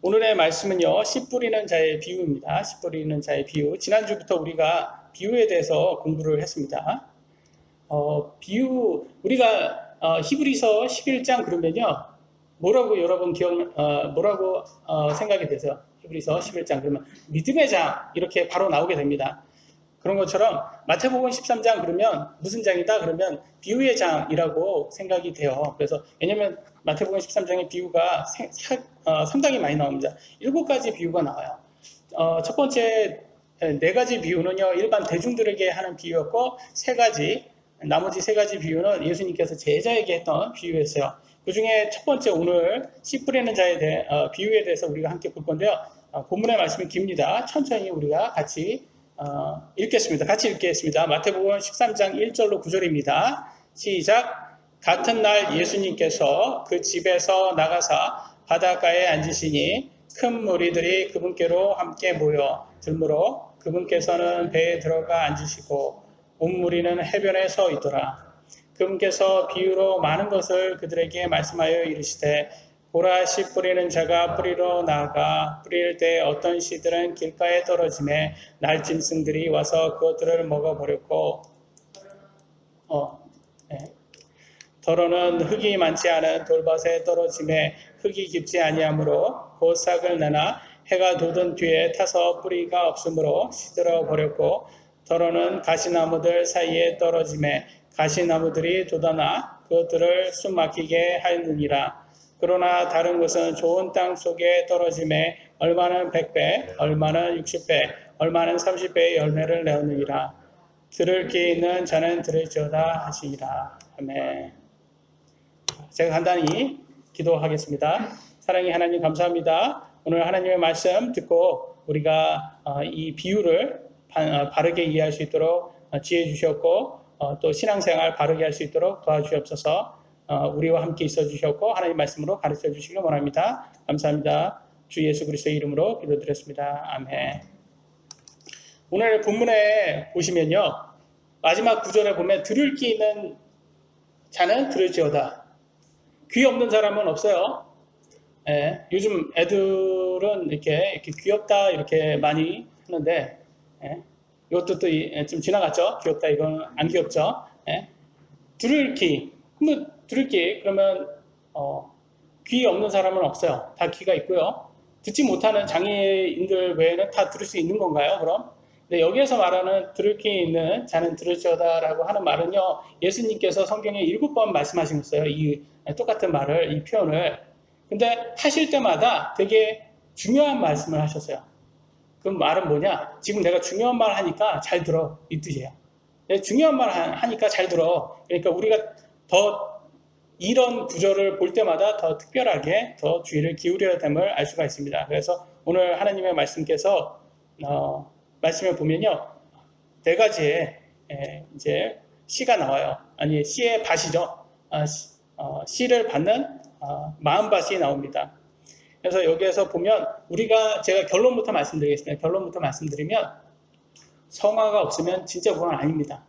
오늘의 말씀은요, 씨 뿌리는 자의 비유입니다. 씨 뿌리는 자의 비유. 지난주부터 우리가 비유에 대해서 공부를 했습니다. 우리가 히브리서 11장 그러면요, 뭐라고 여러분 뭐라고 생각이 되세요? 히브리서 11장 그러면 믿음의 장 이렇게 바로 나오게 됩니다. 그런 것처럼 마태복음 13장 그러면 무슨 장이다? 그러면 비유의 장이라고 생각이 돼요. 그래서 왜냐면 마태복음 13장의 비유가 상당히 많이 나옵니다. 7가지 비유가 나와요. 첫 번째 4가지 비유는요, 일반 대중들에게 하는 비유였고, 나머지 3가지 비유는 예수님께서 제자에게 했던 비유였어요. 그 중에 첫 번째 오늘 씨 뿌리는 자에 대해 비유에 대해서 우리가 함께 볼 건데요. 본문의 말씀이 깁니다. 천천히 우리가 같이 읽겠습니다. 같이 읽겠습니다. 마태복음 13장 1절로 9절입니다. 시작. 같은 날 예수님께서 그 집에서 나가사 바닷가에 앉으시니 큰 무리들이 그분께로 함께 모여 들므로 그분께서는 배에 들어가 앉으시고 온 무리는 해변에 서 있더라. 그분께서 비유로 많은 것을 그들에게 말씀하여 이르시되 보라 씨 뿌리는 자가 뿌리러 나아가 뿌릴 때 어떤 씨들은 길가에 떨어짐에 날짐승들이 와서 그것들을 먹어버렸고 더러는 흙이 많지 않은 돌밭에 떨어짐에 흙이 깊지 아니하므로 곧 싹을 내나 해가 돋은 뒤에 타서 뿌리가 없으므로 시들어 버렸고 더러는 가시나무들 사이에 떨어짐에 가시나무들이 돋아나 그것들을 숨 막히게 하느니라. 그러나 다른 것은 좋은 땅 속에 떨어짐에 얼마는 100배, 얼마는 60배, 얼마는 30배의 열매를 내느니라. 들을 귀 있는 자는 들을지어다 하시니라. 아멘. 제가 간단히 기도하겠습니다. 사랑의 하나님 감사합니다. 오늘 하나님의 말씀 듣고 우리가 이 비유를 바르게 이해할 수 있도록 지혜 주셨고 또 신앙생활 바르게 할 수 있도록 도와주옵소서. 우리와 함께 있어 주셨고 하나님 말씀으로 가르쳐 주시기 원합니다. 감사합니다. 주 예수 그리스도의 이름으로 기도드렸습니다. 아멘. 오늘 본문에 보시면요, 마지막 구절에 보면 들을 귀 있는 자는 들을지어다. 귀 없는 사람은 없어요. 요즘 애들은 이렇게 귀엽다 이렇게 많이 하는데 이것도 또 좀 지나갔죠. 귀엽다 이건 안 귀엽죠. 들을 귀. 들을 귀 그러면 귀 없는 사람은 없어요. 다 귀가 있고요. 듣지 못하는 장애인들 외에는 다 들을 수 있는 건가요? 그럼? 근데 여기에서 말하는 들을 귀 있는 자는 들을지어다라고 하는 말은요, 예수님께서 성경에 7번 말씀하셨어요. 이 똑같은 말을, 이 표현을. 근데 하실 때마다 되게 중요한 말씀을 하셨어요. 그 말은 뭐냐? 지금 내가 중요한 말 하니까 잘 들어. 이 뜻이에요. 중요한 말 하니까 잘 들어. 그러니까 우리가 더 이런 구절을 볼 때마다 더 특별하게 더 주의를 기울여야 됨을 알 수가 있습니다. 그래서 오늘 하나님의 말씀께서 말씀을 보면요, 4가지의 이제 씨가 나와요. 아니 씨의 밭이죠. 씨를 받는 마음밭이 나옵니다. 그래서 여기에서 보면 제가 결론부터 말씀드리겠습니다. 결론부터 말씀드리면 성화가 없으면 진짜 구원 아닙니다.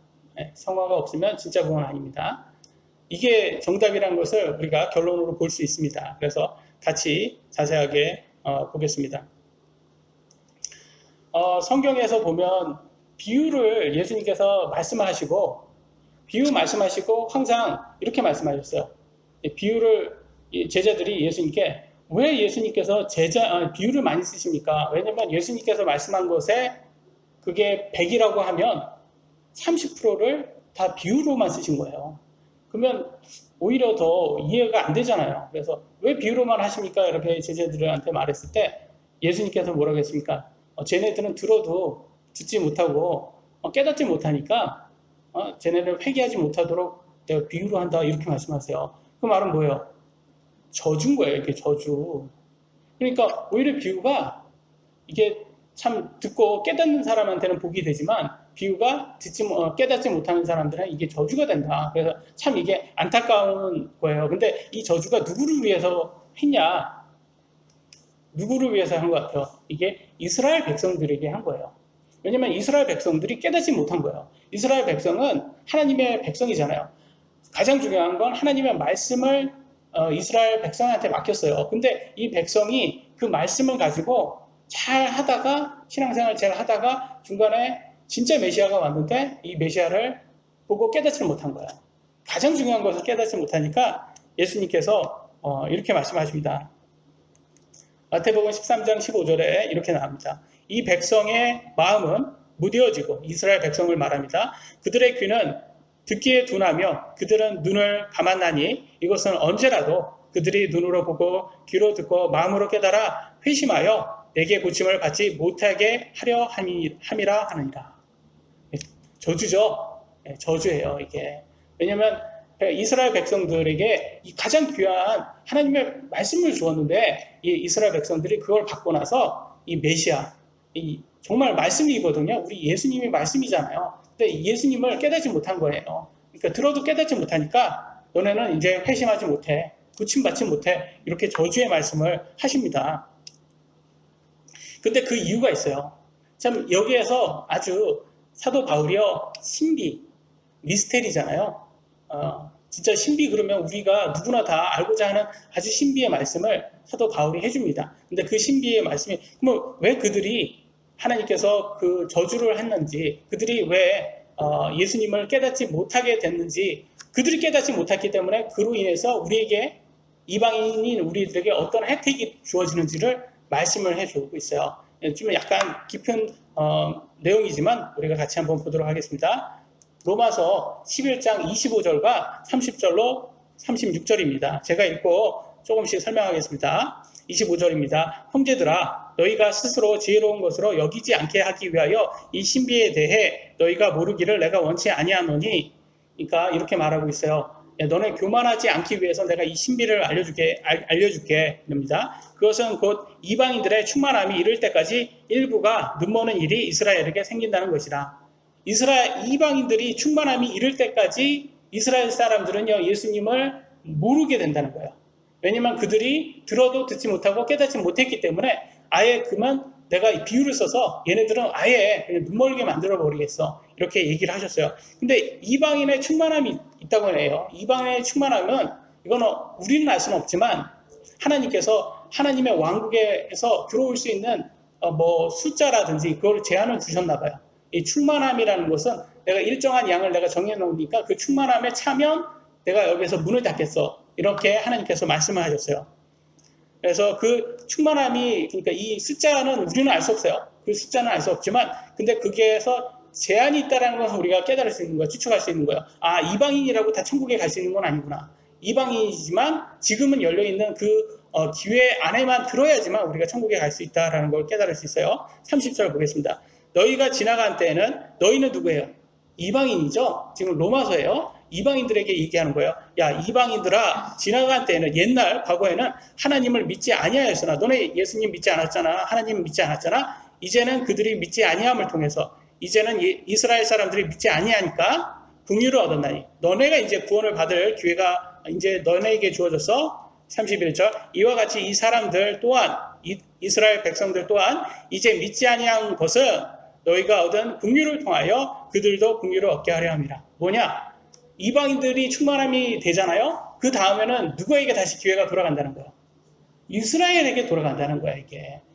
성화가 없으면 진짜 구원 아닙니다. 이게 정답이라는 것을 우리가 결론으로 볼 수 있습니다. 그래서 같이 자세하게 보겠습니다. 성경에서 보면 비유를 예수님께서 말씀하시고 항상 이렇게 말씀하셨어요. 비유를 제자들이 예수님께 왜 예수님께서 비유를 많이 쓰십니까? 왜냐면 예수님께서 말씀한 것에 그게 100이라고 하면 30%를 다 비유로만 쓰신 거예요. 그러면 오히려 더 이해가 안 되잖아요. 그래서 왜 비유로만 하십니까? 이렇게 제자들한테 말했을 때 예수님께서 뭐라고 했습니까? 쟤네들은 들어도 듣지 못하고 깨닫지 못하니까 쟤네들 회개하지 못하도록 내가 비유로 한다 이렇게 말씀하세요. 그 말은 뭐예요? 저주인 거예요. 이게 저주. 그러니까 오히려 비유가 이게 참 듣고 깨닫는 사람한테는 복이 되지만 비유가 깨닫지 못하는 사람들은 이게 저주가 된다. 그래서 참 이게 안타까운 거예요. 근데 이 저주가 누구를 위해서 했냐? 누구를 위해서 한 것 같아요? 이게 이스라엘 백성들에게 한 거예요. 왜냐면 이스라엘 백성들이 깨닫지 못한 거예요. 이스라엘 백성은 하나님의 백성이잖아요. 가장 중요한 건 하나님의 말씀을 이스라엘 백성한테 맡겼어요. 근데 이 백성이 그 말씀을 가지고 잘 하다가 신앙생활 잘 하다가 중간에 진짜 메시아가 왔는데 이 메시아를 보고 깨닫지 못한 거야. 가장 중요한 것을 깨닫지 못하니까 예수님께서 이렇게 말씀하십니다. 마태복음 13장 15절에 이렇게 나옵니다. 이 백성의 마음은 무뎌지고 이스라엘 백성을 말합니다. 그들의 귀는 듣기에 둔하며 그들은 눈을 감았나니 이것은 언제라도 그들이 눈으로 보고 귀로 듣고 마음으로 깨달아 회심하여 내게 고침을 받지 못하게 하려 함이라 하느니라. 저주죠. 저주예요, 이게. 왜냐하면 이스라엘 백성들에게 가장 귀한 하나님의 말씀을 주었는데 이 이스라엘 백성들이 그걸 받고 나서 이 메시아, 정말 말씀이거든요. 우리 예수님이 말씀이잖아요. 근데 예수님을 깨닫지 못한 거예요. 그러니까 들어도 깨닫지 못하니까 너네는 이제 회심하지 못해, 고침받지 못해, 이렇게 저주의 말씀을 하십니다. 근데 그 이유가 있어요. 참 여기에서 아주 사도 바울이요, 신비, 미스테리잖아요. 진짜 신비 그러면 우리가 누구나 다 알고자 하는 아주 신비의 말씀을 사도 바울이 해줍니다. 근데 그 신비의 말씀이, 그러면 왜 그들이 하나님께서 그 저주를 했는지, 그들이 왜 예수님을 깨닫지 못하게 됐는지, 그들이 깨닫지 못했기 때문에 그로 인해서 우리에게, 이방인인 우리들에게 어떤 혜택이 주어지는지를 말씀을 해주고 있어요. 좀 약간 깊은 내용이지만 우리가 같이 한번 보도록 하겠습니다. 로마서 11장 25절과 30절로 36절입니다. 제가 읽고 조금씩 설명하겠습니다. 25절입니다. 형제들아, 너희가 스스로 지혜로운 것으로 여기지 않게 하기 위하여 이 신비에 대해 너희가 모르기를 내가 원치 아니하노니, 그러니까 이렇게 말하고 있어요. 너네 교만하지 않기 위해서 내가 이 신비를 알려줄게 입니다. 그것은 곧 이방인들의 충만함이 이를 때까지 일부가 눈머는 일이 이스라엘에게 생긴다는 것이라. 이방인들이 충만함이 이를 때까지 이스라엘 사람들은요, 예수님을 모르게 된다는 거예요. 왜냐면 그들이 들어도 듣지 못하고 깨닫지 못했기 때문에 아예 그만 내가 비유를 써서 얘네들은 아예 그냥 눈멀게 만들어 버리겠어, 이렇게 얘기를 하셨어요. 근데 이방인의 충만함이 있다고 해요. 이방인의 충만함은 이거는 우리는 알 수는 없지만 하나님께서 하나님의 왕국에서 들어올 수 있는 숫자라든지 그걸 제한을 주셨나 봐요. 이 충만함이라는 것은 내가 일정한 양을 내가 정해놓으니까 그 충만함에 차면 내가 여기서 문을 닫겠어, 이렇게 하나님께서 말씀을 하셨어요. 그래서 그 충만함이, 그러니까 이 숫자는 우리는 알 수 없어요. 그 숫자는 알 수 없지만, 근데 거기에서 제한이 있다는 것을 우리가 깨달을 수 있는 거예요. 추측할 수 있는 거예요. 아, 이방인이라고 다 천국에 갈 수 있는 건 아니구나. 이방인이지만 지금은 열려있는 그 기회 안에만 들어야지만 우리가 천국에 갈 수 있다는 걸 깨달을 수 있어요. 30절 보겠습니다. 너희가 지나간 때에는, 너희는 누구예요? 이방인이죠. 지금 로마서예요. 이방인들에게 얘기하는 거예요. 야, 이방인들아, 지나간 때에는, 옛날 과거에는 하나님을 믿지 아니하였으나, 너네 예수님 믿지 않았잖아, 하나님 믿지 않았잖아. 이제는 그들이 믿지 아니함을 통해서, 이제는 이스라엘 사람들이 믿지 아니하니까 긍휼을 얻었나니, 너네가 이제 구원을 받을 기회가 이제 너네에게 주어져서 31절, 이와 같이 이 사람들 또한, 이스라엘 백성들 또한 이제 믿지 아니한 것은 너희가 얻은 긍휼을 통하여 그들도 긍휼을 얻게 하려 함이라. 뭐냐? 이방인들이 충만함이 되잖아요. 그 다음에는 누구에게 다시 기회가 돌아간다는 거예요? 이스라엘에게 돌아간다는 거야.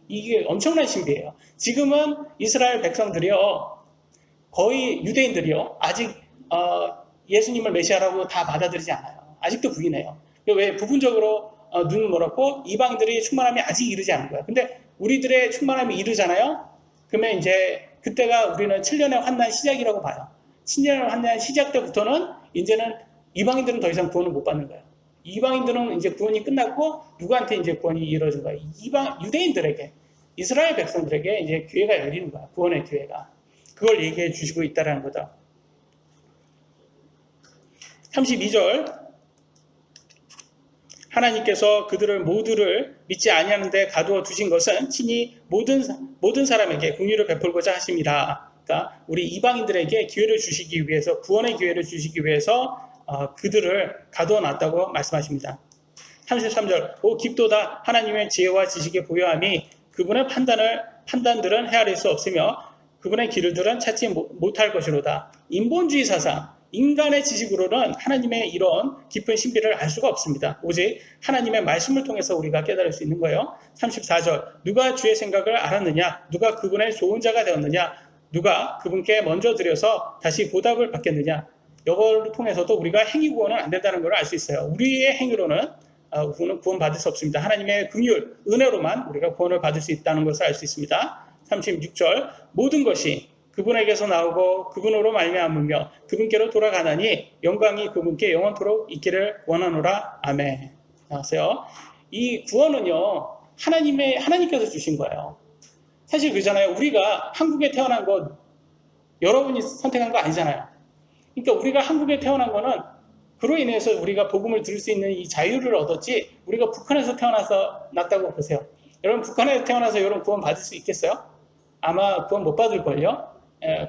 이게 엄청난 신비예요. 지금은 이스라엘 백성들이요, 거의 유대인들이요, 아직 예수님을 메시아라고 다 받아들이지 않아요. 아직도 부인해요. 왜? 부분적으로 눈을 멀었고 이방인들이 충만함이 아직 이르지 않은 거야. 근데 우리들의 충만함이 이르잖아요. 그러면 이제 그때가 우리는 7년의 환난 시작이라고 봐요. 7년의 환난 시작 때부터는 이제는 이방인들은 더 이상 구원을 못 받는 거예요. 이방인들은 이제 구원이 끝났고 누구한테 이제 구원이 이루어진 거예요? 유대인들에게, 이스라엘 백성들에게 이제 기회가 열리는 거야. 구원의 기회가. 그걸 얘기해 주시고 있다는 거다. 32절, 하나님께서 그들을 모두를 믿지 아니하는데 가두어 두신 것은 친히 모든 사람에게 긍휼을 베풀고자 하심이라. 그러니까 우리 이방인들에게 기회를 주시기 위해서, 구원의 기회를 주시기 위해서 그들을 가두어 놨다고 말씀하십니다. 33절, 오 깊도다 하나님의 지혜와 지식의 보여함이 그분의 판단들은 헤아릴 수 없으며 그분의 길들은 찾지 못할 것이로다. 인본주의 사상, 인간의 지식으로는 하나님의 이런 깊은 신비를 알 수가 없습니다. 오직 하나님의 말씀을 통해서 우리가 깨달을 수 있는 거예요. 34절 누가 주의 생각을 알았느냐? 누가 그분의 좋은 자가 되었느냐? 누가 그분께 먼저 드려서 다시 보답을 받겠느냐? 이걸 통해서도 우리가 행위 구원은 안 된다는 걸 알 수 있어요. 우리의 행위로는 구원받을 수 없습니다. 하나님의 긍휼, 은혜로만 우리가 구원을 받을 수 있다는 것을 알 수 있습니다. 36절 모든 것이 그분에게서 나오고 그분으로 말미암으며 그분께로 돌아가나니 영광이 그분께 영원토록 있기를 원하노라. 아멘. 나왔어요. 이 구원은요 하나님께서 주신 거예요. 사실 그잖아요. 우리가 한국에 태어난 거 여러분이 선택한 거 아니잖아요. 그러니까 우리가 한국에 태어난 거는 그로 인해서 우리가 복음을 들을 수 있는 이 자유를 얻었지 우리가 북한에서 태어나서 났다고 보세요. 여러분 북한에서 태어나서 여러분 구원 받을 수 있겠어요? 아마 구원 못 받을걸요?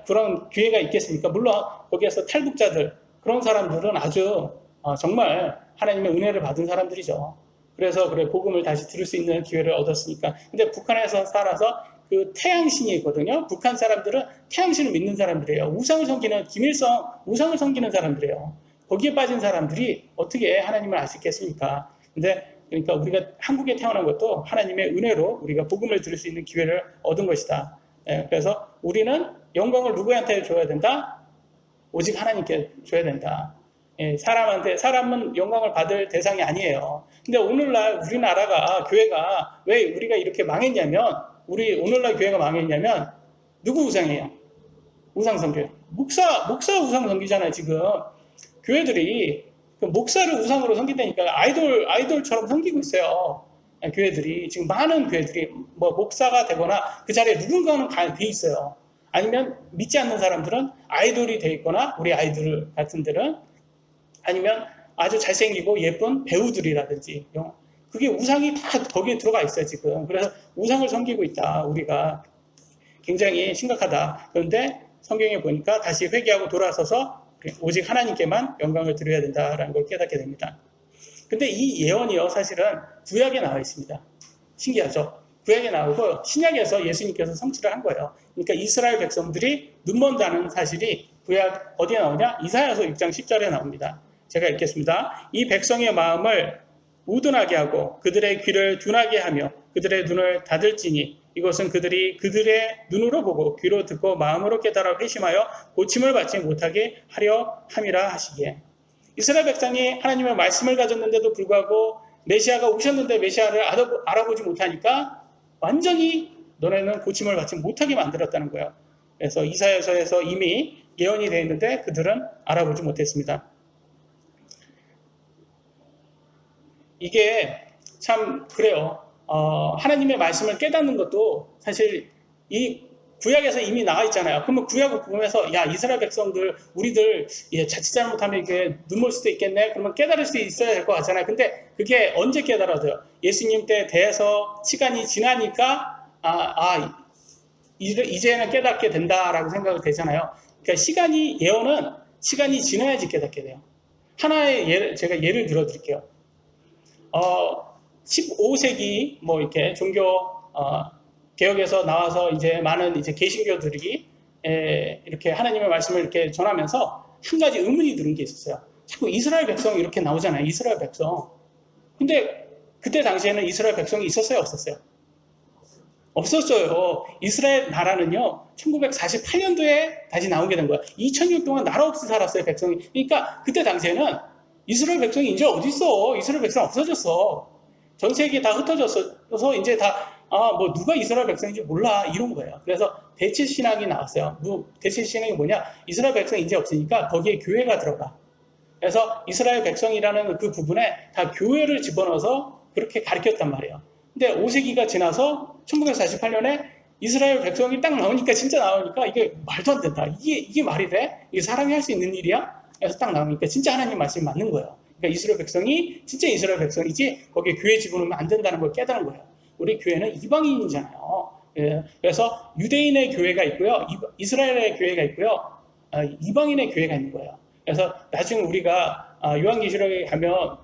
그런 기회가 있겠습니까? 물론 거기에서 탈북자들 그런 사람들은 아주 정말 하나님의 은혜를 받은 사람들이죠. 그래서 그래 복음을 다시 들을 수 있는 기회를 얻었으니까. 근데 북한에서 살아서 그 태양신이 있거든요. 북한 사람들은 태양신을 믿는 사람들이에요. 우상을 섬기는 김일성 우상을 섬기는 사람들이에요. 거기에 빠진 사람들이 어떻게 하나님을 알 수 있겠습니까? 근데 그러니까 우리가 한국에 태어난 것도 하나님의 은혜로 우리가 복음을 들을 수 있는 기회를 얻은 것이다. 그래서 우리는 영광을 누구한테 줘야 된다? 오직 하나님께 줘야 된다. 사람은 영광을 받을 대상이 아니에요. 근데 오늘날 우리나라가 교회가 왜 우리가 이렇게 망했냐면 오늘날 교회가 망했냐면 누구 우상이에요? 우상 섬겨요. 목사 우상 섬기잖아요. 지금 교회들이 그 목사를 우상으로 섬긴다니까 아이돌처럼 섬기고 있어요. 교회들이 지금 많은 교회들이 뭐 목사가 되거나 그 자리에 누군가는 돼 있어요. 아니면 믿지 않는 사람들은 아이돌이 돼 있거나 우리 아이들 같은 들은 아니면 아주 잘생기고 예쁜 배우들이라든지 그게 우상이 다 거기에 들어가 있어요 지금. 그래서 우상을 섬기고 있다. 우리가 굉장히 심각하다. 그런데 성경에 보니까 다시 회개하고 돌아서서 오직 하나님께만 영광을 드려야 된다라는 걸 깨닫게 됩니다. 근데 이 예언이요 사실은 구약에 나와 있습니다. 신기하죠? 구약에 나오고 신약에서 예수님께서 성취를 한 거예요. 그러니까 이스라엘 백성들이 눈먼다는 사실이 구약 어디에 나오냐? 이사야서 6장 10절에 나옵니다. 제가 읽겠습니다. 이 백성의 마음을 우둔하게 하고 그들의 귀를 둔하게 하며 그들의 눈을 닫을지니 이것은 그들의 눈으로 보고 귀로 듣고 마음으로 깨달아 회심하여 고침을 받지 못하게 하려 함이라 하시기에. 이스라엘 백성이 하나님의 말씀을 가졌는데도 불구하고 메시아가 오셨는데 메시아를 알아보지 못하니까 완전히 너네는 고침을 받지 못하게 만들었다는 거예요. 그래서 이사야서에서 이미 예언이 되어 있는데 그들은 알아보지 못했습니다. 이게 참 그래요. 하나님의 말씀을 깨닫는 것도 사실 이 구약에서 이미 나와 있잖아요. 그러면 구약을 보면서 야 이스라엘 백성들 우리들 자칫 잘못하면 이게 눈물 수도 있겠네. 그러면 깨달을 수 있어야 될 것 같잖아요. 근데 그게 언제 깨달아져요? 예수님 때 돼서 시간이 지나니까 이제는 깨닫게 된다라고 생각이 되잖아요. 그러니까 예언은 시간이 지나야지 깨닫게 돼요. 하나의 제가 예를 들어 드릴게요. 15세기 뭐 이렇게 종교 개혁에서 나와서 이제 많은 이제 개신교들이 이렇게 하나님의 말씀을 이렇게 전하면서 한 가지 의문이 드는 게 있었어요. 자꾸 이스라엘 백성 이렇게 나오잖아요. 이스라엘 백성. 근데 그때 당시에는 이스라엘 백성이 있었어요, 없었어요? 없었어요. 이스라엘 나라는요, 1948년도에 다시 나오게 된 거야. 2000년 동안 나라 없이 살았어요, 백성이. 그러니까 그때 당시에는 이스라엘 백성이 이제 어디 있어? 이스라엘 백성 없어졌어. 전 세계에 다 흩어져서 이제 다 뭐 누가 이스라엘 백성인지 몰라 이런 거예요. 그래서 대체 신학이 나왔어요. 대체 신학이 뭐냐? 이스라엘 백성이 이제 없으니까 거기에 교회가 들어가. 그래서 이스라엘 백성이라는 그 부분에 다 교회를 집어넣어서 그렇게 가르쳤단 말이에요. 근데 5세기가 지나서 1948년에 이스라엘 백성이 딱 나오니까 진짜 나오니까 이게 말도 안 된다. 이게 말이 돼? 이게 사람이 할 수 있는 일이야? 그래서 딱 나오니까 진짜 하나님 말씀이 맞는 거예요. 그러니까 이스라엘 백성이 진짜 이스라엘 백성이지 거기에 교회 집어넣으면 안 된다는 걸 깨달은 거예요. 우리 교회는 이방인이잖아요. 그래서 유대인의 교회가 있고요. 이스라엘의 교회가 있고요. 이방인의 교회가 있는 거예요. 그래서 나중에 우리가 요한계시록에 가면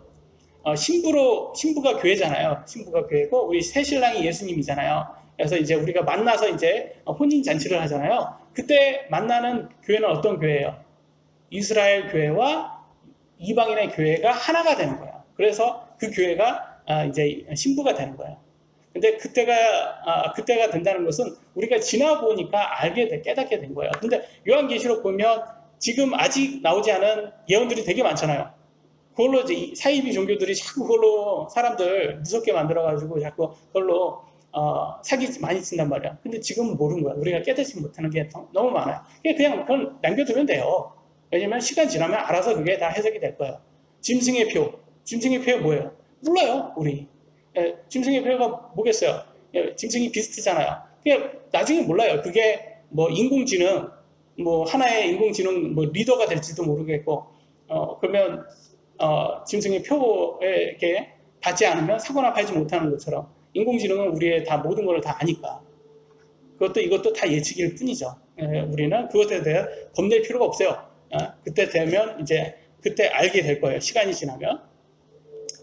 신부가 교회잖아요. 신부가 교회고 우리 새신랑이 예수님이잖아요. 그래서 이제 우리가 만나서 이제 혼인 잔치를 하잖아요. 그때 만나는 교회는 어떤 교회예요? 이스라엘 교회와 이방인의 교회가 하나가 되는 거예요. 그래서 그 교회가 이제 신부가 되는 거예요. 근데 그때가 된다는 것은 우리가 지나보니까 깨닫게 된 거예요. 근데 요한계시록 보면 지금 아직 나오지 않은 예언들이 되게 많잖아요. 그걸로 이제 사이비 종교들이 자꾸 그걸로 사람들 무섭게 만들어가지고 자꾸 그걸로 사기 많이 쓴단 말이야. 근데 지금은 모르는 거야. 우리가 깨닫지 못하는 게 너무 많아요. 그냥 그걸 남겨두면 돼요. 왜냐면 시간 지나면 알아서 그게 다 해석이 될 거예요. 짐승의 표. 짐승의 표 뭐예요? 몰라요, 우리. 짐승의 표가 뭐겠어요? 짐승이 비스트잖아요. 그게 나중에 몰라요. 그게 뭐 인공지능, 뭐 하나의 인공지능 뭐 리더가 될지도 모르겠고, 그러면 짐승의 표에게 받지 않으면 사고나 팔지 못하는 것처럼 인공지능은 우리의 다 모든 걸 다 아니까 이것도 다 예측일 뿐이죠. 우리는 그것에 대해 겁낼 필요가 없어요. 그때 되면 이제 그때 알게 될 거예요. 시간이 지나면.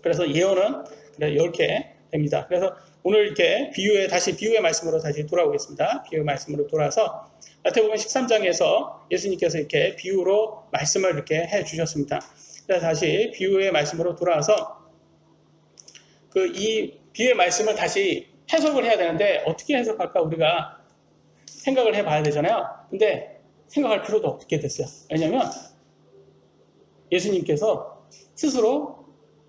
그래서 예언은 이렇게 됩니다. 그래서 오늘 이렇게 다시 비유의 말씀으로 다시 돌아오겠습니다. 비유의 말씀으로 돌아서 마태복음 13장에서 예수님께서 이렇게 비유로 말씀을 이렇게 해 주셨습니다. 그래서 다시 비유의 말씀으로 돌아와서 이 비유의 말씀을 다시 해석을 해야 되는데 어떻게 해석할까 우리가 생각을 해봐야 되잖아요. 근데 생각할 필요도 없게 됐어요. 왜냐하면 예수님께서 스스로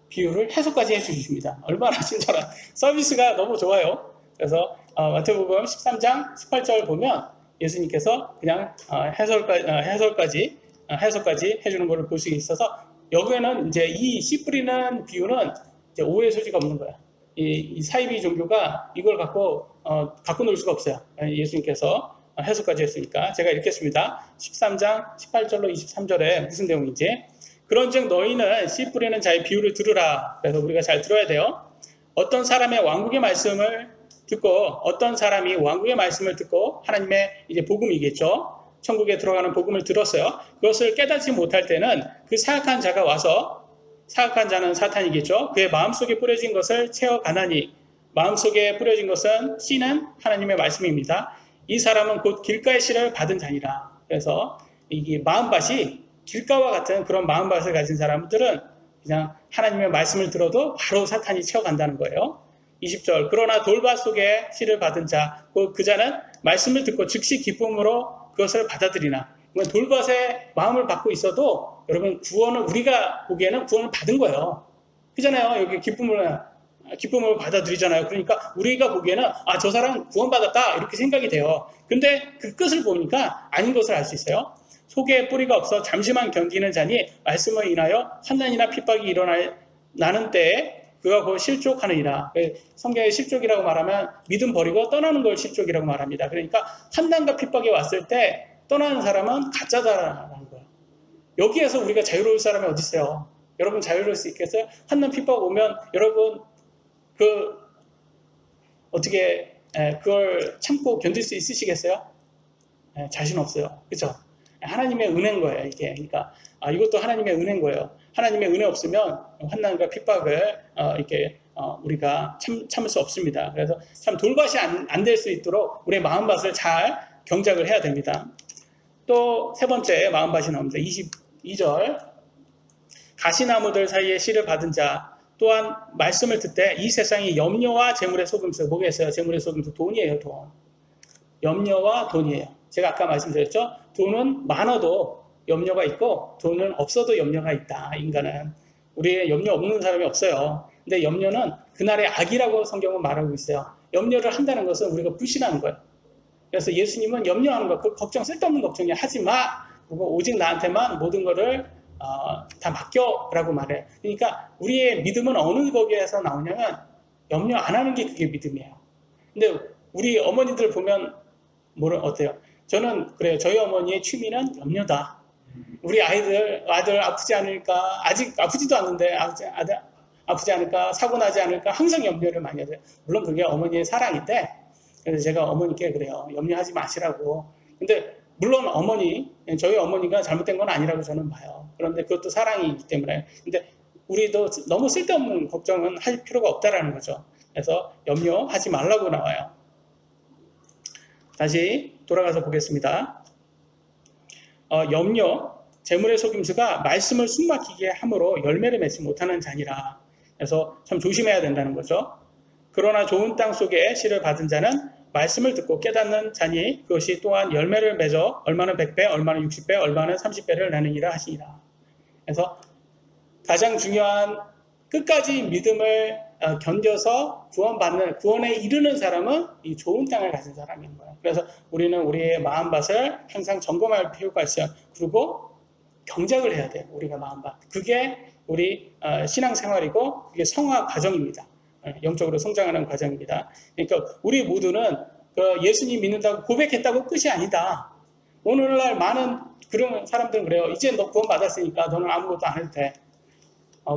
비유를 해석까지 해주십니다. 얼마나 친절한 서비스가 너무 좋아요. 그래서 마태복음 13장 18절 보면 예수님께서 그냥 해석까지 해주는 것을 볼 수 있어서 여기에는 이제 이 씨 뿌리는 비유는 이제 오해 소지가 없는 거야. 이 사이비 종교가 이걸 갖고 놀 수가 없어요. 예수님께서 해석까지 했으니까 제가 읽겠습니다. 13장 18절로 23절에 무슨 내용인지. 그런즉 너희는 씨 뿌리는 자의 비유를 들으라. 그래서 우리가 잘 들어야 돼요. 어떤 사람이 왕국의 말씀을 듣고 하나님의 이제 복음이겠죠. 천국에 들어가는 복음을 들었어요. 그것을 깨닫지 못할 때는 그 사악한 자가 와서, 사악한 자는 사탄이겠죠. 그의 마음속에 뿌려진 것을 채워가나니, 마음속에 뿌려진 것은 씨는 하나님의 말씀입니다. 이 사람은 곧 길가의 씨를 받은 자니라. 그래서 이게 마음밭이 길가와 같은 그런 마음밭을 가진 사람들은 그냥 하나님의 말씀을 들어도 바로 사탄이 채워간다는 거예요. 20절. 그러나 돌밭 속에 씨를 받은 자, 그 자는 말씀을 듣고 즉시 기쁨으로 그것을 받아들이나. 돌밭에 마음을 받고 있어도 여러분 우리가 보기에는 구원을 받은 거예요. 그잖아요. 여기 기쁨을 받아들이잖아요. 그러니까 우리가 보기에는 저 사람 구원받았다 이렇게 생각이 돼요. 근데 그 끝을 보니까 아닌 것을 알 수 있어요. 속에 뿌리가 없어 잠시만 견디는 자니 말씀을 인하여 환난이나 핍박이 일어나는 때에 그가 곧 실족하느니라. 성경에 실족이라고 말하면 믿음 버리고 떠나는 걸 실족이라고 말합니다. 그러니까 환난과 핍박이 왔을 때 떠나는 사람은 가짜다라는 거예요. 여기에서 우리가 자유로울 사람이 어디 있어요? 여러분 자유로울 수 있겠어요? 환난 핍박 오면 여러분 어떻게 그걸 참고 견딜 수 있으시겠어요? 자신 없어요. 그렇죠? 하나님의 은혜인 거예요, 이게. 그러니까 이것도 하나님의 은혜인 거예요. 하나님의 은혜 없으면 환난과 핍박을 우리가 참을 수 없습니다. 그래서 참 돌밭이 안 될 수 있도록 우리의 마음밭을 잘 경작을 해야 됩니다. 또 세 번째 마음밭이 나옵니다. 22절. 가시나무들 사이에 씨를 받은 자 또한 말씀을 듣되 이 세상이 염려와 재물의 속임수. 뭐겠어요? 재물의 속임수 돈이에요. 돈. 염려와 돈이에요. 제가 아까 말씀드렸죠? 돈은 많아도 염려가 있고 돈은 없어도 염려가 있다. 인간은. 우리의 염려 없는 사람이 없어요. 근데 염려는 그날의 악이라고 성경은 말하고 있어요. 염려를 한다는 것은 우리가 불신하는 거예요. 그래서 예수님은 염려하는 거, 그 걱정, 쓸데없는 걱정이야. 하지 마. 오직 나한테만 모든 거를 다 맡겨라고 말해요. 그러니까 우리의 믿음은 어느 거기에서 나오냐면 염려 안 하는 게 그게 믿음이에요. 근데 우리 어머니들 보면 어때요? 저는 그래요. 저희 어머니의 취미는 염려다. 우리 아들 아프지 않을까? 아직 아프지도 않는데 아프지 않을까? 사고 나지 않을까? 항상 염려를 많이 하세요. 물론 그게 어머니의 사랑인데 그래서 제가 어머니께 그래요. 염려하지 마시라고. 근데 물론 저희 어머니가 잘못된 건 아니라고 저는 봐요. 그런데 그것도 사랑이기 때문에. 근데 우리도 너무 쓸데없는 걱정은 할 필요가 없다라는 거죠. 그래서 염려하지 말라고 나와요. 다시 돌아가서 보겠습니다. 염려, 재물의 속임수가 말씀을 숨막히게 함으로 열매를 맺지 못하는 자니라. 그래서 참 조심해야 된다는 거죠. 그러나 좋은 땅 속에 씨를 받은 자는 말씀을 듣고 깨닫는 자니 그것이 또한 열매를 맺어 얼마는 100배, 얼마는 60배, 얼마는 30배를 내느니라 하시니라. 그래서 가장 중요한 끝까지 믿음을 견뎌서 구원에 이르는 사람은 이 좋은 땅을 가진 사람인 거예요. 그래서 우리는 우리의 마음밭을 항상 점검할 필요가 있어요. 그리고 경작을 해야 돼요. 우리가 마음밭. 그게 우리 신앙생활이고 그게 성화 과정입니다. 영적으로 성장하는 과정입니다. 그러니까 우리 모두는 예수님 믿는다고 고백했다고 끝이 아니다. 오늘날 많은 그런 사람들은 그래요. 이제 너 구원 받았으니까 너는 아무것도 안 해도 돼.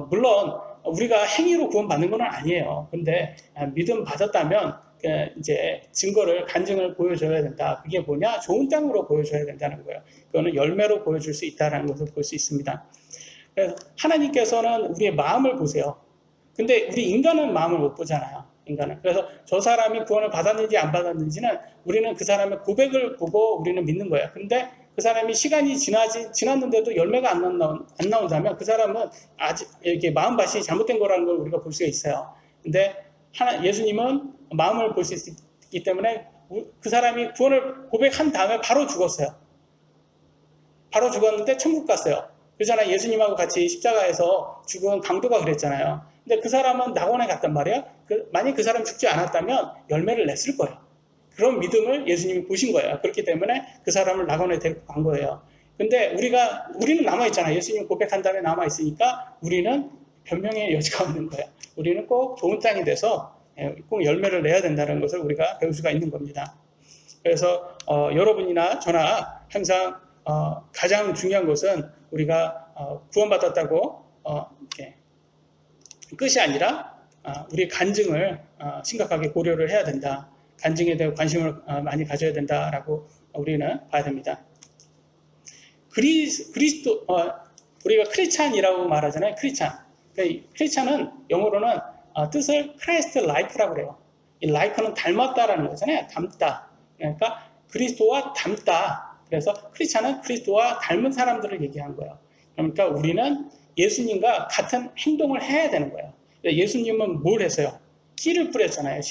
물론 우리가 행위로 구원받는 건 아니에요. 근데 믿음 받았다면 이제 증거를 간증을 보여줘야 된다. 그게 뭐냐? 좋은 땅으로 보여줘야 된다는 거예요. 그거는 열매로 보여줄 수 있다는 것을 볼 수 있습니다. 그래서 하나님께서는 우리의 마음을 보세요. 근데 우리 인간은 마음을 못 보잖아요. 인간은. 그래서 저 사람이 구원을 받았는지 안 받았는지는 우리는 그 사람의 고백을 보고 우리는 믿는 거예요. 근데 그 사람이 시간이 지났는데도 열매가 안 나온다면 그 사람은 아직 이렇게 마음밭이 잘못된 거라는 걸 우리가 볼 수가 있어요. 근데 예수님은 마음을 볼 수 있기 때문에 그 사람이 구원을 고백한 다음에 바로 죽었어요. 바로 죽었는데 천국 갔어요. 그러잖아요. 예수님하고 같이 십자가에서 죽은 강도가 그랬잖아요. 근데 그 사람은 낙원에 갔단 말이에요. 만약 그 사람이 죽지 않았다면 열매를 냈을 거예요. 그런 믿음을 예수님이 보신 거예요. 그렇기 때문에 그 사람을 낙원에 데리고 간 거예요. 근데 우리는 남아있잖아요. 예수님 고백한 다음에 남아있으니까 우리는 변명의 여지가 없는 거예요. 우리는 꼭 좋은 땅이 돼서 꼭 열매를 내야 된다는 것을 우리가 배울 수가 있는 겁니다. 그래서 여러분이나 저나 항상 가장 중요한 것은 우리가 구원받았다고 끝이 아니라 우리 간증을 심각하게 고려를 해야 된다. 간증에 대해 관심을 많이 가져야 된다라고 우리는 봐야 됩니다. 그리스도 우리가 크리스찬이라고 말하잖아요. 크리스찬은 영어로는 뜻을 크라이스트 라이크라고 그래요. 이 라이크는 닮았다라는 거잖아요. 닮다. 그러니까 그리스도와 닮다. 그래서 크리스찬은 그리스도와 닮은 사람들을 얘기한 거예요. 그러니까 우리는 예수님과 같은 행동을 해야 되는 거예요. 예수님은 뭘 했어요? 씨를 뿌렸잖아요.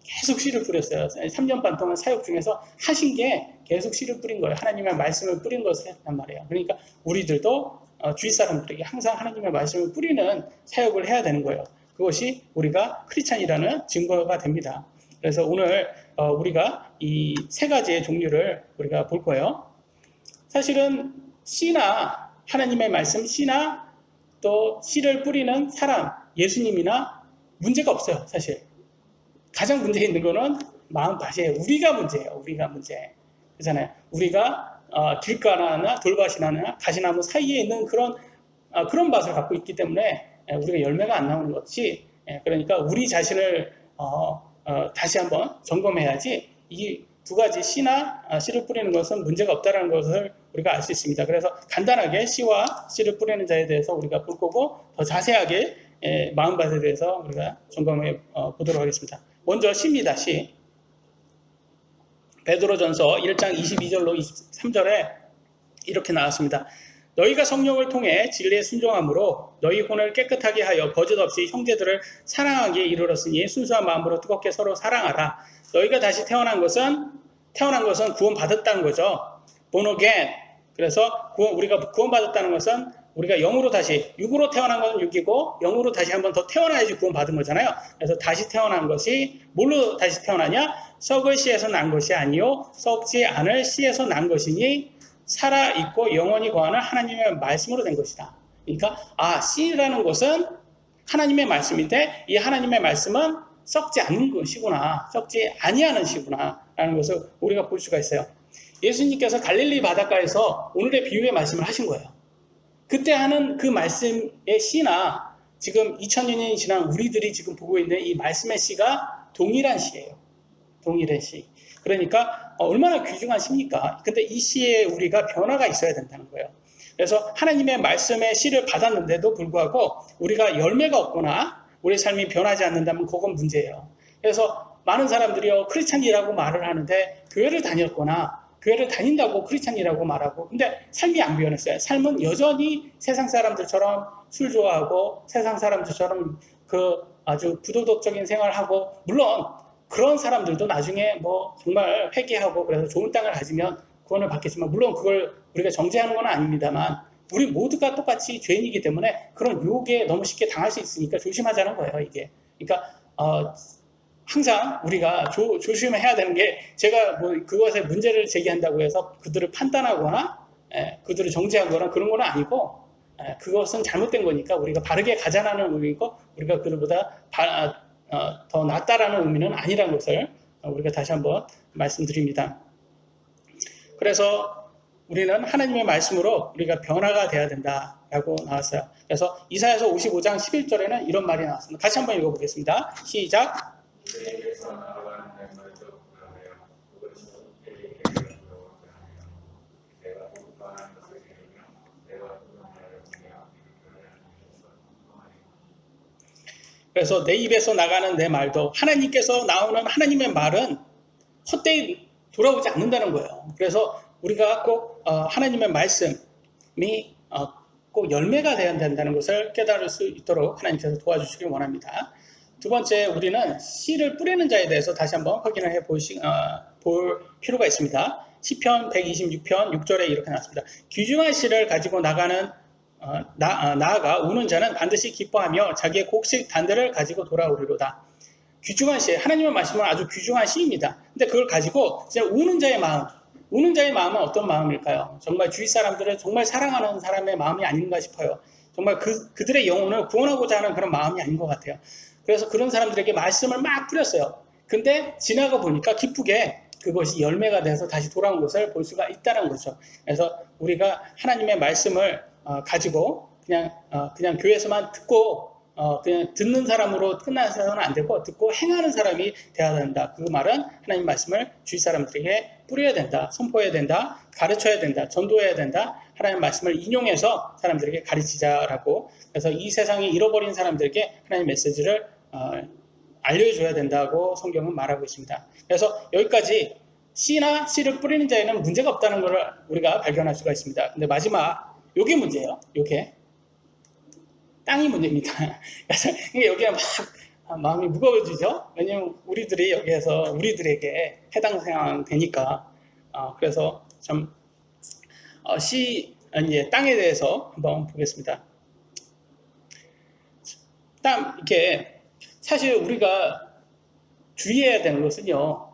계속 씨를 뿌렸어요. 3년 반 동안 사역 중에서 하신 게 계속 씨를 뿌린 거예요. 하나님의 말씀을 뿌린 것을 했단 말이에요. 그러니까 우리들도 주위 사람들에게 항상 하나님의 말씀을 뿌리는 사역을 해야 되는 거예요. 그것이 우리가 크리스찬이라는 증거가 됩니다. 그래서 오늘 우리가 이 세 가지의 종류를 우리가 볼 거예요. 사실은 씨나 하나님의 말씀, 씨나 또 씨를 뿌리는 사람, 예수님이나 문제가 없어요. 사실. 가장 문제 있는 거는 마음밭이에요. 우리가 문제예요. 우리가 문제. 그렇잖아요. 우리가 길가나 돌밭이나 가시나무 사이에 있는 그런 밭을 갖고 있기 때문에 우리가 열매가 안 나오는 것이, 그러니까 우리 자신을 다시 한번 점검해야지 이 두 가지 씨나 씨를 뿌리는 것은 문제가 없다는 것을 우리가 알 수 있습니다. 그래서 간단하게 씨와 씨를 뿌리는 자에 대해서 우리가 볼 거고 더 자세하게 마음밭에 대해서 우리가 점검해 보도록 하겠습니다. 먼저 씨입니다. 씨. 베드로전서 1장 22절로 23절에 이렇게 나왔습니다. 너희가 성령을 통해 진리에 순종함으로 너희 혼을 깨끗하게 하여 거짓 없이 형제들을 사랑하기에 이르렀으니 순수한 마음으로 뜨겁게 서로 사랑하라. 너희가 다시 태어난 것은 구원받았다는 거죠. born again. 그래서 우리가 구원받았다는 것은 우리가 영으로 다시, 육으로 태어난 것은 육이고 영으로 다시 한번 더 태어나야지 구원받은 거잖아요. 그래서 다시 태어난 것이 뭘로 다시 태어나냐? 썩을 씨에서 난 것이 아니요 썩지 않을 씨에서 난 것이니 살아있고 영원히 거하는 하나님의 말씀으로 된 것이다. 그러니까 씨라는 것은 하나님의 말씀인데 이 하나님의 말씀은 썩지 않는 것이구나, 썩지 아니하는 시구나 라는 것을 우리가 볼 수가 있어요. 예수님께서 갈릴리 바닷가에서 오늘의 비유의 말씀을 하신 거예요. 그때 하는 그 말씀의 씨나 지금 2000년이 지난 우리들이 지금 보고 있는 이 말씀의 씨가 동일한 씨예요. 동일한 씨. 그러니까 얼마나 귀중한 씨입니까? 근데 이 씨에 우리가 변화가 있어야 된다는 거예요. 그래서 하나님의 말씀의 씨를 받았는데도 불구하고 우리가 열매가 없거나 우리 삶이 변하지 않는다면 그건 문제예요. 그래서 많은 사람들이 크리스찬이라고 말을 하는데 교회를 다녔거나 교회를 다닌다고 크리스찬이라고 말하고, 근데 삶이 안 변했어요. 삶은 여전히 세상 사람들처럼 술 좋아하고 세상 사람들처럼 그 아주 부도덕적인 생활하고, 물론 그런 사람들도 나중에 뭐 정말 회개하고 그래서 좋은 땅을 가지면 구원을 받겠지만, 물론 그걸 우리가 정죄하는 건 아닙니다만, 우리 모두가 똑같이 죄인이기 때문에 그런 유혹에 너무 쉽게 당할 수 있으니까 조심하자는 거예요, 이게. 그러니까 항상 우리가 조심해야 되는 게, 제가 뭐 그것에 문제를 제기한다고 해서 그들을 판단하거나 그들을 정죄하거나 그런 건 아니고, 그것은 잘못된 거니까 우리가 바르게 가자라는 의미고, 우리가 그들보다 더 낫다라는 의미는 아니라는 것을 우리가 다시 한번 말씀드립니다. 그래서 우리는 하나님의 말씀으로 우리가 변화가 돼야 된다라고 나왔어요. 그래서 이사야서 55장 11절에는 이런 말이 나왔습니다. 같이 한번 읽어보겠습니다. 시작. 그래서 내 입에서 나가는 내 말도, 하나님께서 나오는 하나님의 말은 헛되이 돌아오지 않는다는 거예요. 그래서 우리가 꼭 하나님의 말씀이 꼭 열매가 되어야 된다는 것을 깨달을 수 있도록 하나님께서 도와주시길 원합니다. 두 번째, 우리는 씨를 뿌리는 자에 대해서 다시 한번 확인을 볼 필요가 있습니다. 시편 126편 6절에 이렇게 나왔습니다. 귀중한 씨를 가지고 나아가 우는 자는 반드시 기뻐하며 자기의 곡식 단들을 가지고 돌아오리로다. 귀중한 씨, 하나님의 말씀은 아주 귀중한 씨입니다. 근데 그걸 가지고 이제 우는 자의 마음은 어떤 마음일까요? 정말 주위 사람들을 정말 사랑하는 사람의 마음이 아닌가 싶어요. 정말 그들의 영혼을 구원하고자 하는 그런 마음이 아닌 것 같아요. 그래서 그런 사람들에게 말씀을 막 뿌렸어요. 근데 지나가 보니까 기쁘게 그것이 열매가 돼서 다시 돌아온 것을 볼 수가 있다는 거죠. 그래서 우리가 하나님의 말씀을 가지고 그냥 교회에서만 듣고 그냥 듣는 사람으로 끝나서는 안 되고, 듣고 행하는 사람이 되어야 된다. 그 말은 하나님 말씀을 주위 사람들에게 뿌려야 된다, 선포해야 된다, 가르쳐야 된다, 전도해야 된다. 하나님 말씀을 인용해서 사람들에게 가르치자라고. 그래서 이 세상에 잃어버린 사람들에게 하나님 메시지를 알려줘야 된다고 성경은 말하고 있습니다. 그래서 여기까지 씨나 씨를 뿌리는 자에는 문제가 없다는 것을 우리가 발견할 수가 있습니다. 근데 마지막, 요게 문제예요. 요게 땅이 문제입니다. 그래서 여기에 막 마음이 무거워지죠. 왜냐면 우리들이 여기에서 우리들에게 해당 사항 되니까. 그래서 참 땅에 대해서 한번 보겠습니다. 이렇게 사실 우리가 주의해야 되는 것은요,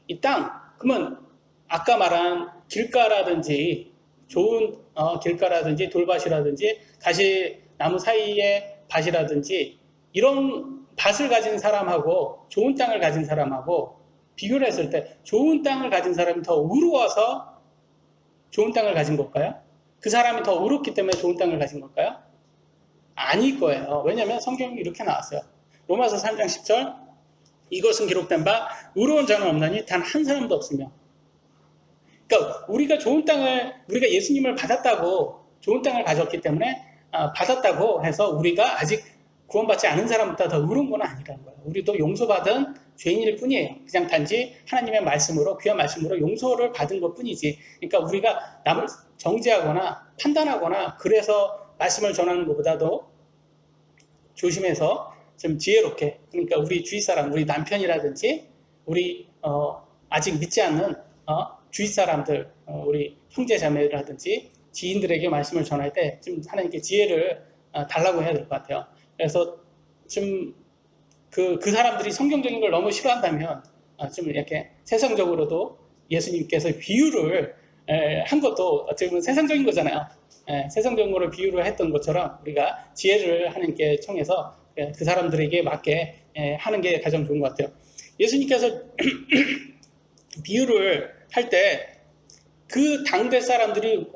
이 땅, 그러면 아까 말한 길가라든지 좋은 길가라든지 돌밭이라든지 가시나무 사이의 밭이라든지 이런 밭을 가진 사람하고 좋은 땅을 가진 사람하고 비교를 했을 때 좋은 땅을 가진 사람이 더 의로워서 좋은 땅을 가진 걸까요? 그 사람이 더 의롭기 때문에 좋은 땅을 가진 걸까요? 아닐 거예요. 왜냐하면 성경이 이렇게 나왔어요. 로마서 3장 10절, 이것은 기록된 바 의로운 자는 없나니 단 한 사람도 없으며. 그러니까 우리가 우리가 예수님을 받았다고, 좋은 땅을 가졌기 때문에 받았다고 해서 우리가 아직 구원받지 않은 사람보다 더 의로운 건 아니라는 거예요. 우리도 용서받은 죄인일 뿐이에요. 그냥 단지 하나님의 말씀으로, 귀한 말씀으로 용서를 받은 것 뿐이지. 그러니까 우리가 남을 정죄하거나 판단하거나 그래서 말씀을 전하는 것보다도 조심해서 좀 지혜롭게, 그러니까 우리 주위 사람, 우리 남편이라든지 우리 아직 믿지 않는 주위 사람들, 우리 형제 자매라든지 지인들에게 말씀을 전할 때 좀 하나님께 지혜를 달라고 해야 될 것 같아요. 그래서 좀 그 사람들이 성경적인 걸 너무 싫어한다면 좀 이렇게 세상적으로도 예수님께서 비유를 한 것도 어떻게 보면 세상적인 거잖아요. 세상적인 거를 비유를 했던 것처럼 우리가 지혜를 하나님께 청해서 그 사람들에게 맞게 하는 게 가장 좋은 것 같아요. 예수님께서 비유를 할 때 그 당대 사람들이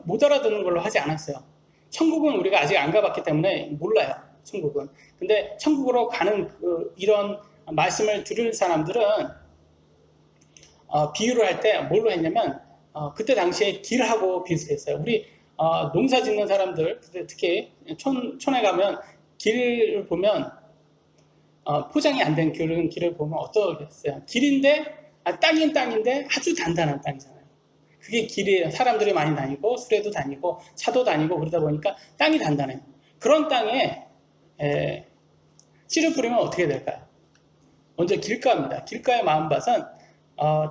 못 알아듣는 걸로 하지 않았어요. 천국은 우리가 아직 안 가봤기 때문에 몰라요. 천국은. 근데 천국으로 가는 이런 말씀을 들을 사람들은 비유를 할 때 뭘로 했냐면 그때 당시에 길하고 비슷했어요. 우리 농사 짓는 사람들, 특히 촌에 가면 길을 보면 포장이 안 된 그런 길을 보면 어떠겠어요? 길인데 땅인 땅인데 아주 단단한 땅이잖아요. 그게 길이 사람들이 많이 다니고 수레도 다니고 차도 다니고 그러다 보니까 땅이 단단해요. 그런 땅에 씨를 뿌리면 어떻게 될까요? 먼저 길가입니다. 길가의 마음밭은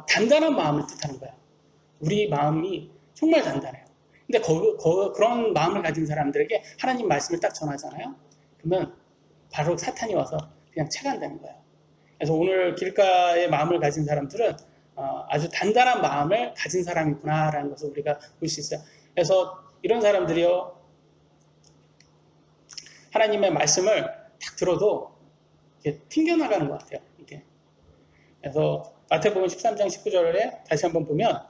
단단한 마음을 뜻하는 거예요. 우리 마음이 정말 단단해요. 근데 그런 마음을 가진 사람들에게 하나님 말씀을 딱 전하잖아요. 그러면 바로 사탄이 와서 그냥 차간다는 거예요. 그래서 오늘 길가의 마음을 가진 사람들은 아주 단단한 마음을 가진 사람이구나라는 것을 우리가 볼 수 있어요. 그래서 이런 사람들이요, 하나님의 말씀을 딱 들어도 이렇게 튕겨나가는 것 같아요. 이렇게. 그래서 마태복음 13장 19절에 다시 한번 보면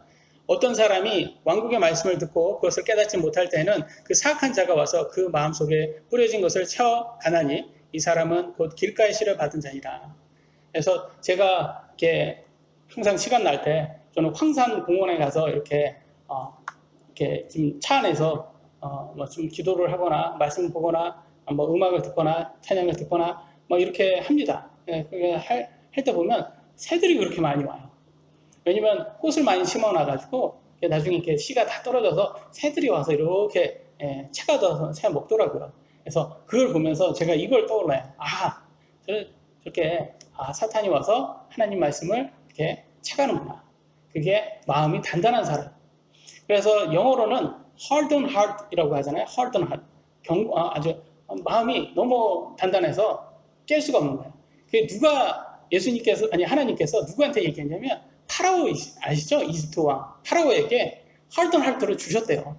어떤 사람이 왕국의 말씀을 듣고 그것을 깨닫지 못할 때는 그 사악한 자가 와서 그 마음속에 뿌려진 것을 채워가나니 이 사람은 곧 길가의 씨를 받은 자니라. 그래서 제가 이렇게 항상 시간 날 때 저는 황산 공원에 가서 이렇게 좀 차 안에서 뭐 좀 기도를 하거나 말씀을 보거나 뭐 음악을 듣거나 찬양을 듣거나 뭐 이렇게 합니다. 할 때 보면 새들이 그렇게 많이 와요. 왜냐면 꽃을 많이 심어놔가지고 나중에 이렇게 씨가 다 떨어져서 새들이 와서 이렇게 채가 져서 새 먹더라고요. 그래서 그걸 보면서 제가 이걸 떠올라요. 저렇게 사탄이 와서 하나님 말씀을 이렇게 채가는구나. 그게 마음이 단단한 사람. 그래서 영어로는 hardened heart이라고 하잖아요. hardened heart. 아주 마음이 너무 단단해서 깰 수가 없는 거예요. 그게 하나님께서 누구한테 얘기했냐면 파라오 아시죠? 이집트 왕 파라오에게 hardened heart를 주셨대요.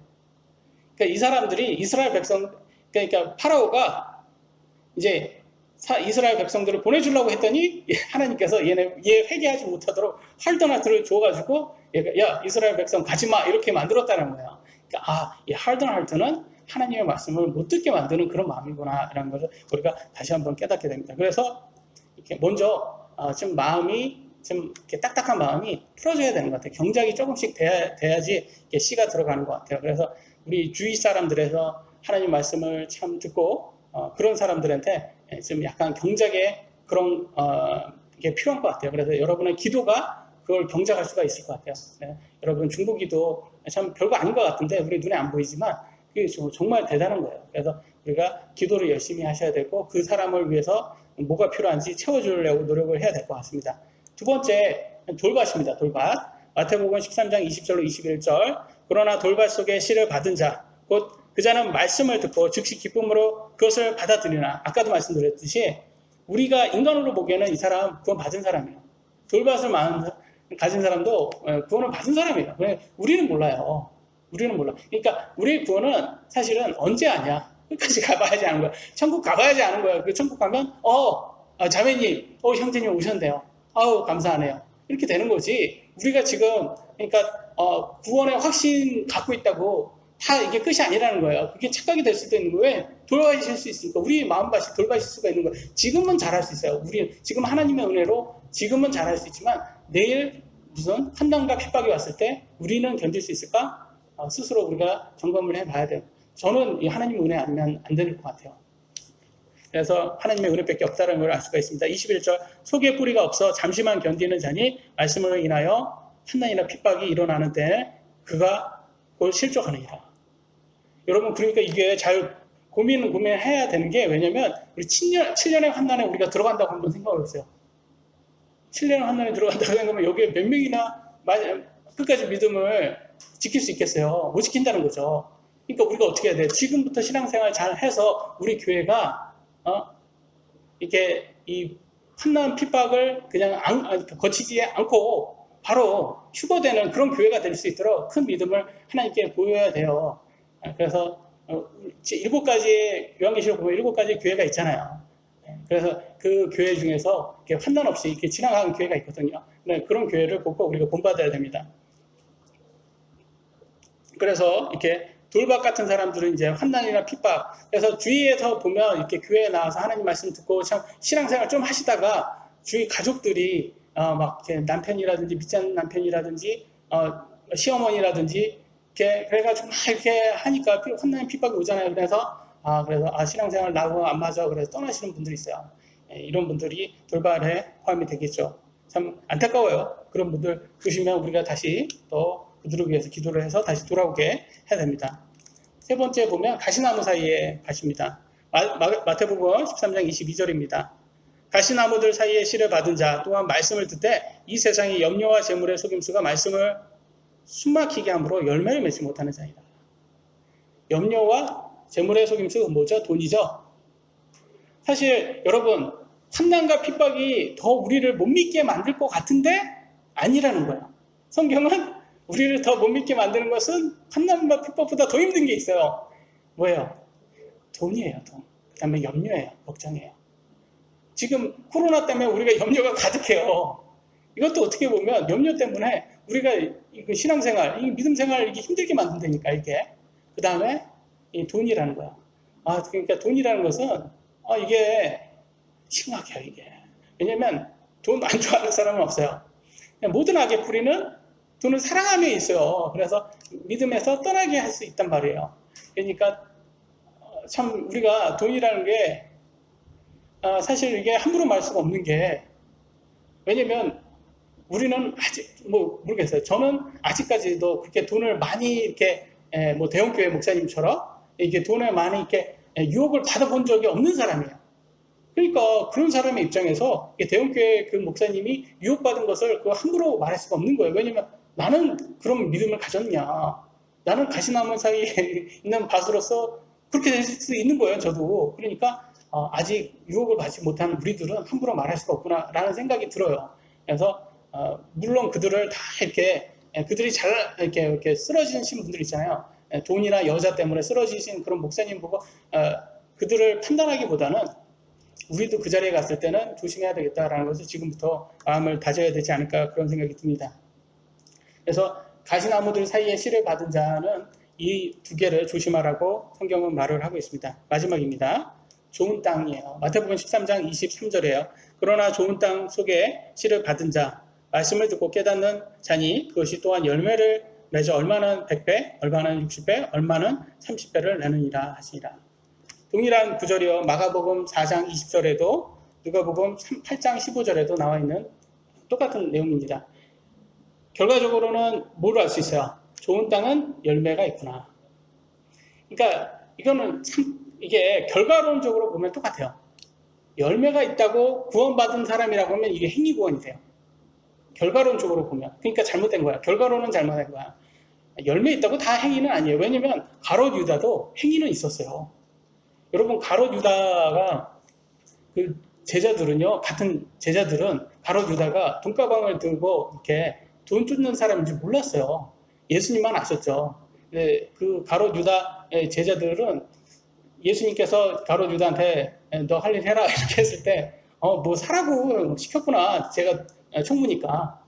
그러니까 이 사람들이 이스라엘 백성, 그러니까 파라오가 이제 이스라엘 백성들을 보내주려고 했더니 하나님께서 얘 회개하지 못하도록 hardened heart를 줘가지고 야 이스라엘 백성 가지마 이렇게 만들었다는 거예요. 그러니까 이 hardened heart는 하나님의 말씀을 못 듣게 만드는 그런 마음이구나 라는 것을 우리가 다시 한번 깨닫게 됩니다. 그래서 이렇게 먼저 좀 마음이 좀 이렇게 딱딱한 마음이 풀어져야 되는 것 같아요. 경작이 조금씩 돼야지 씨가 들어가는 것 같아요. 그래서 우리 주위 사람들에서 하나님 말씀을 참 듣고 그런 사람들한테 좀 약간 경작의 그런 게 필요한 것 같아요. 그래서 여러분의 기도가 그걸 경작할 수가 있을 것 같아요. 네. 여러분 중보기도 참 별거 아닌 것 같은데 우리 눈에 안 보이지만 그게 정말 대단한 거예요. 그래서 우리가 기도를 열심히 하셔야 되고 그 사람을 위해서 뭐가 필요한지 채워주려고 노력을 해야 될 것 같습니다. 두 번째, 돌밭입니다. 돌밭. 마태복음 13장 20절로 21절. 그러나 돌밭 속에 씨를 받은 자, 곧 그 자는 말씀을 듣고 즉시 기쁨으로 그것을 받아들이나. 아까도 말씀드렸듯이 우리가 인간으로 보기에는 이 사람 구원 받은 사람이에요. 돌밭을 가진 사람도 구원을 받은 사람이에요. 우리는 몰라요. 우리는 몰라. 그러니까 우리의 구원은 사실은 언제 아냐? 끝까지 가봐야지 아는 거야. 천국 가봐야지 아는 거야. 그 천국 가면 자매님, 형제님 오셨네요. 아우 감사하네요. 이렇게 되는 거지. 우리가 지금 그러니까 구원의 확신 갖고 있다고 다 이게 끝이 아니라는 거예요. 그게 착각이 될 수도 있는 거예요. 돌밭이실 수 있으니까 우리 마음밭이 돌밭일 수가 있는 거예요. 지금은 잘할 수 있어요. 우리 지금 하나님의 은혜로 지금은 잘할 수 있지만 내일 무슨 환난과 핍박이 왔을 때 우리는 견딜 수 있을까? 스스로 우리가 점검을 해봐야 돼요. 저는 이 하나님의 은혜 아니면 안 될 것 같아요. 그래서 하나님의 은혜밖에 없다는 걸 알 수가 있습니다. 21절 속에 뿌리가 없어 잠시만 견디는 자니 말씀으로 인하여 환난이나 핍박이 일어나는 때 그가 곧 실족하느니라. 여러분 그러니까 이게 잘 고민해야 되는 게 왜냐면 우리 7년의 환난에 우리가 들어간다고 한번 생각을 해보세요. 7년의 환난에 들어간다고 생각하면 여기에 몇 명이나 끝까지 믿음을 지킬 수 있겠어요. 못 지킨다는 거죠. 그러니까 우리가 어떻게 해야 돼? 지금부터 신앙생활 잘 해서 우리 교회가 이렇게 이 환난 핍박을 그냥 거치지 않고 바로 휴거되는 그런 교회가 될 수 있도록 큰 믿음을 하나님께 보여야 돼요. 그래서 7가지 요한계시록 보면 7가지 교회가 있잖아요. 그래서 그 교회 중에서 이렇게 환난 없이 이렇게 지나가는 교회가 있거든요. 그런 교회를 꼭 우리가 본받아야 됩니다. 그래서 이렇게 돌밭 같은 사람들은 이제 환난이나 핍박. 그래서 주위에서 보면 이렇게 교회에 나와서 하나님 말씀 듣고 참 신앙생활 좀 하시다가 주위 가족들이 막 이렇게 남편이라든지 믿지 않는 남편이라든지 시어머니라든지 이렇게 그래가지고 막 이렇게 하니까 환난의 핍박이 오잖아요. 그래서 신앙생활 나하고 안 맞아. 그래서 떠나시는 분들이 있어요. 이런 분들이 돌밭에 포함이 되겠죠. 참 안타까워요. 그런 분들 보시면 우리가 다시 또 그들을 위해서 기도를 해서 다시 돌아오게 해야 됩니다. 세 번째 보면 가시나무 사이에 가십니다. 마태복음 13장 22절입니다. 가시나무들 사이에 씨를 받은 자 또한 말씀을 듣되 이 세상의 염려와 재물의 속임수가 말씀을 숨막히게 함으로 열매를 맺지 못하는 자이다. 염려와 재물의 속임수가 뭐죠? 돈이죠. 사실 여러분 환난과 핍박이 더 우리를 못 믿게 만들 것 같은데 아니라는 거예요. 성경은 우리를 더 못 믿게 만드는 것은 환난과 핍박보다 더 힘든 게 있어요. 뭐예요? 돈이에요. 돈. 그 다음에 염려예요. 걱정이에요. 지금 코로나 때문에 우리가 염려가 가득해요. 이것도 어떻게 보면 염려 때문에 우리가 신앙생활, 믿음 생활 이게 힘들게 만든다니까 이게. 그 다음에 이 돈이라는 거야. 그러니까 돈이라는 것은 이게 심각해요 이게. 왜냐면 돈 안 좋아하는 사람은 없어요. 모든 악의 뿌리는 돈을 사랑함에 있어요. 그래서 믿음에서 떠나게 할 수 있단 말이에요. 그러니까 참 우리가 돈이라는 게 사실 이게 함부로 말 수가 없는 게 왜냐면 우리는 아직 모르겠어요. 저는 아직까지도 그렇게 돈을 많이 이렇게 대형교회 목사님처럼 이게 돈을 많이 이렇게 유혹을 받아본 적이 없는 사람이에요. 그러니까 그런 사람의 입장에서 대형교회 그 목사님이 유혹받은 것을 함부로 말할 수가 없는 거예요. 왜냐면 나는 그런 믿음을 가졌냐. 나는 가시나무 사이에 있는 밭으로서 그렇게 될 수 있는 거예요. 저도. 그러니까 아직 유혹을 받지 못한 우리들은 함부로 말할 수가 없구나라는 생각이 들어요. 그래서 물론 그들을 다 이렇게 그들이 이렇게 쓰러지신 분들 있잖아요. 돈이나 여자 때문에 쓰러지신 그런 목사님 보고 그들을 판단하기보다는 우리도 그 자리에 갔을 때는 조심해야 되겠다라는 것을 지금부터 마음을 다져야 되지 않을까 그런 생각이 듭니다. 그래서 가시나무들 사이에 씨를 받은 자는 이 두 개를 조심하라고 성경은 말을 하고 있습니다. 마지막입니다. 좋은 땅이에요. 마태복음 13장 23절이에요. 그러나 좋은 땅 속에 씨를 받은 자, 말씀을 듣고 깨닫는 자니 그것이 또한 열매를 맺어 얼마는 100배, 얼마는 60배, 얼마는 30배를 내느니라 하시니라. 동일한 구절이요. 마가복음 4장 20절에도 누가복음 8장 15절에도 나와 있는 똑같은 내용입니다. 결과적으로는 뭘 알 수 있어요? 좋은 땅은 열매가 있구나. 그러니까 이거는 참 이게 결과론적으로 보면 똑같아요. 열매가 있다고 구원받은 사람이라고 하면 이게 행위 구원이 돼요. 결과론적으로 보면. 그러니까 잘못된 거야. 결과론은 잘못된 거야. 열매 있다고 다 행위는 아니에요. 왜냐면 가롯 유다도 행위는 있었어요. 여러분 가롯 유다가 그 제자들은요. 같은 제자들은 가롯 유다가 돈가방을 들고 이렇게 돈 쫓는 사람인지 몰랐어요. 예수님만 아셨죠. 그 가롯 유다의 제자들은 예수님께서 가롯 유다한테 너 할 일 해라 이렇게 했을 때 뭐 사라고 시켰구나. 제가 총무니까.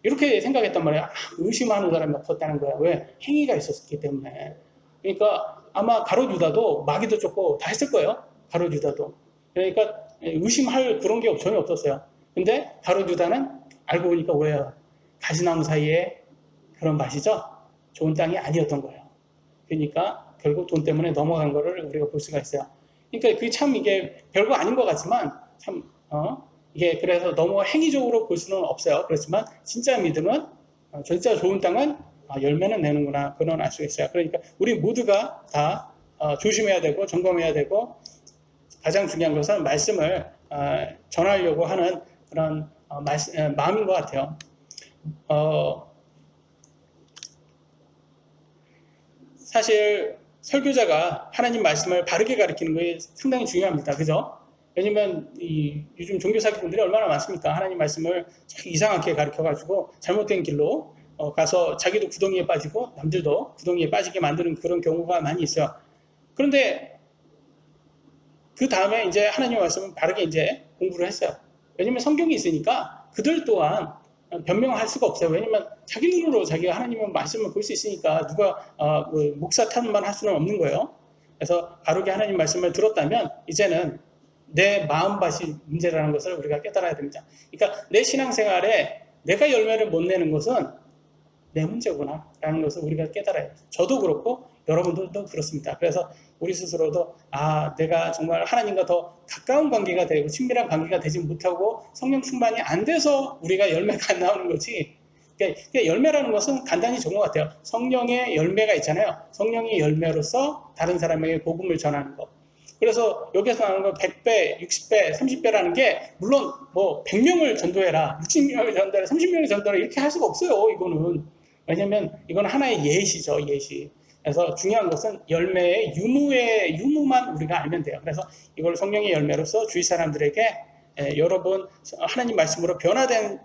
이렇게 생각했단 말이에요. 의심하는 사람이 없었다는 거야. 왜? 행위가 있었기 때문에. 그러니까 아마 가롯 유다도 마귀도 쫓고 다 했을 거예요. 가롯 유다도. 그러니까 의심할 그런 게 전혀 없었어요. 근데 가롯 유다는 알고 보니까 왜요? 가시나무 사이에 그런 맛이죠? 좋은 땅이 아니었던 거예요. 그러니까 결국 돈 때문에 넘어간 거를 우리가 볼 수가 있어요. 그러니까 그게 참 이게 별거 아닌 것 같지만 참 이게 그래서 너무 행위적으로 볼 수는 없어요. 그렇지만 진짜 믿음은 진짜 좋은 땅은 열매는 내는구나 그런 알 수 있어요. 그러니까 우리 모두가 다 조심해야 되고 점검해야 되고 가장 중요한 것은 말씀을 전하려고 하는 그런 마음인 것 같아요. 사실 설교자가 하나님 말씀을 바르게 가르치는 게 상당히 중요합니다. 그죠? 왜냐면 요즘 종교 사기꾼들이 얼마나 많습니까? 하나님 말씀을 이상하게 가르쳐가지고 잘못된 길로 가서 자기도 구덩이에 빠지고 남들도 구덩이에 빠지게 만드는 그런 경우가 많이 있어요. 그런데 그 다음에 이제 하나님 말씀을 바르게 이제 공부를 했어요. 왜냐면 성경이 있으니까 그들 또한 변명할 수가 없어요. 왜냐면 자기 눈으로 자기가 하나님의 말씀을 볼 수 있으니까 누가 목사 탓만 할 수는 없는 거예요. 그래서 바르게 하나님 말씀을 들었다면 이제는 내 마음밭이 문제라는 것을 우리가 깨달아야 됩니다. 그러니까 내 신앙생활에 내가 열매를 못 내는 것은 내 문제구나 라는 것을 우리가 깨달아야 돼요. 저도 그렇고 여러분들도 그렇습니다. 그래서 우리 스스로도 내가 정말 하나님과 더 가까운 관계가 되고 친밀한 관계가 되지 못하고 성령 충만이 안 돼서 우리가 열매가 안 나오는 거지 그러니까 열매라는 것은 간단히 좋은 것 같아요. 성령의 열매가 있잖아요. 성령의 열매로서 다른 사람에게 복음을 전하는 것. 그래서 여기서 나오는 거 100배, 60배, 30배라는 게 물론 뭐 100명을 전도해라, 60명을 전도해라, 30명을 전도해라 이렇게 할 수가 없어요. 이거는. 왜냐면 이건 하나의 예시죠. 예시. 그래서 중요한 것은 열매의 유무만 우리가 알면 돼요. 그래서 이걸 성령의 열매로서 주위 사람들에게 여러분 하나님 말씀으로 변화된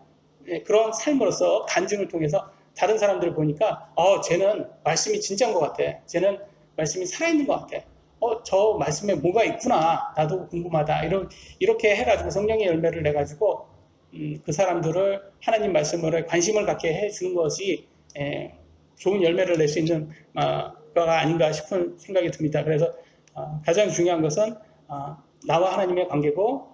그런 삶으로서 간증을 통해서 다른 사람들을 보니까 쟤는 말씀이 진짜인 것 같아. 쟤는 말씀이 살아있는 것 같아. 저 말씀에 뭐가 있구나. 나도 궁금하다. 이렇게 해가지고 성령의 열매를 내가지고 그 사람들을 하나님 말씀으로 관심을 갖게 해주는 것이 좋은 열매를 낼 수 있는 거가 아닌가 싶은 생각이 듭니다. 그래서 가장 중요한 것은 나와 하나님의 관계고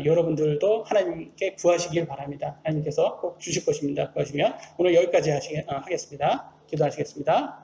여러분들도 하나님께 구하시길 바랍니다. 하나님께서 꼭 주실 것입니다. 구하시면 오늘 여기까지 하겠습니다. 기도하시겠습니다.